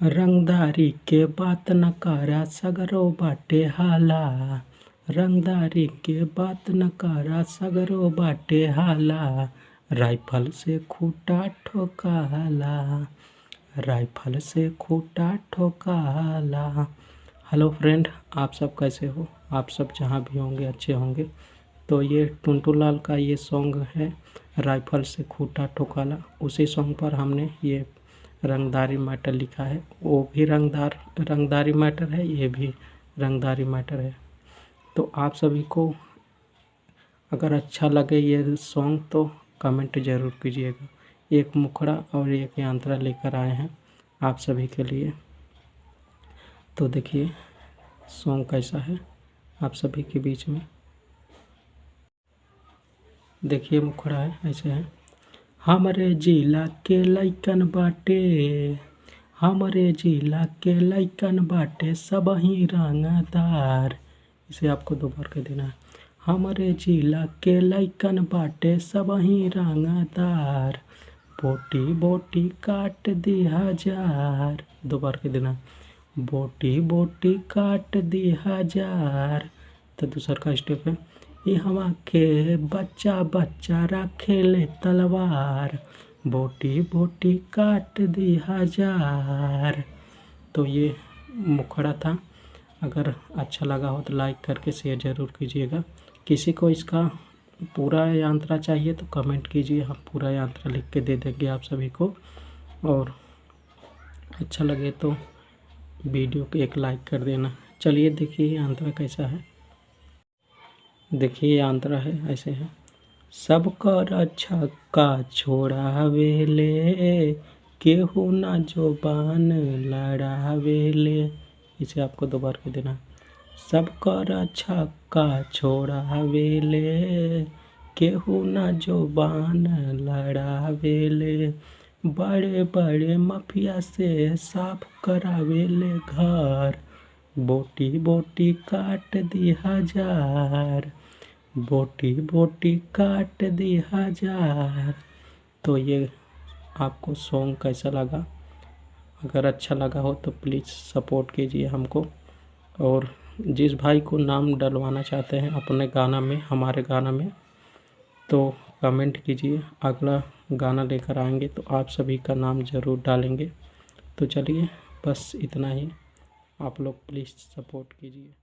रंगदारी के बात न करा सगरो बाटे हाला। रंगदारी के बात न करा सगरो बाटे हाला। राइफल से खूंटा ठोकाला। राइफल से खूंटा ठोकाला। हेलो फ्रेंड, आप सब कैसे हो? आप सब जहाँ भी होंगे अच्छे होंगे। तो ये टुनटू लाल का ये सॉन्ग है राइफल से खूंटा ठोकाला। उसी सॉन्ग पर हमने ये रंगदारी मैटर लिखा है। वो भी रंगदारी मैटर है, ये भी रंगदारी मैटर है। तो आप सभी को अगर अच्छा लगे ये सॉन्ग तो कमेंट ज़रूर कीजिएगा। एक मुखड़ा और एक यांत्रा लेकर आए हैं आप सभी के लिए। तो देखिए सॉन्ग कैसा है आप सभी के बीच में। देखिए मुखड़ा है, ऐसे है। हमरे जिला के लइकन बाटे, हमरे जिला के लइकन बाटे सबही रंगदार। इसे आपको दो बार कह देना है। हमरे जिला के लइकन बाटे सबही रंगदार। बोटी बोटी काट दी हजार। दो बार कह देना। बोटी बोटी काट दी हजार। तो दूसर का स्टेप है। यहाँ के बच्चा बच्चा रखेले तलवार। बोटी बोटी काट दी हजार। तो ये मुखड़ा था। अगर अच्छा लगा हो तो लाइक करके शेयर ज़रूर कीजिएगा। किसी को इसका पूरा यांत्रा चाहिए तो कमेंट कीजिए, हम पूरा यांत्रा लिख के दे देंगे आप सभी को। और अच्छा लगे तो वीडियो को एक लाइक कर देना। चलिए देखिए यांत्रा कैसा है। देखिए यांत्रा है, ऐसे है। सबकर छक्का छोड़ावेले, केहू ना जोबान लड़ावेले। इसे आपको दो बार कह देना। सबकर छक्का छोड़ावेले, केहू ना जोबान लड़ावेले। बड़े बड़े माफिया से साफ करावेले घर। बोटी बोटी काट दी हजार। बोटी बोटी काट दी हजार। तो ये आपको सॉन्ग कैसा लगा? अगर अच्छा लगा हो तो प्लीज़ सपोर्ट कीजिए हमको। और जिस भाई को नाम डलवाना चाहते हैं अपने गाना में, हमारे गाना में, तो कमेंट कीजिए। अगला गाना लेकर आएंगे तो आप सभी का नाम ज़रूर डालेंगे। तो चलिए बस इतना ही। आप लोग प्लीज़ सपोर्ट कीजिए।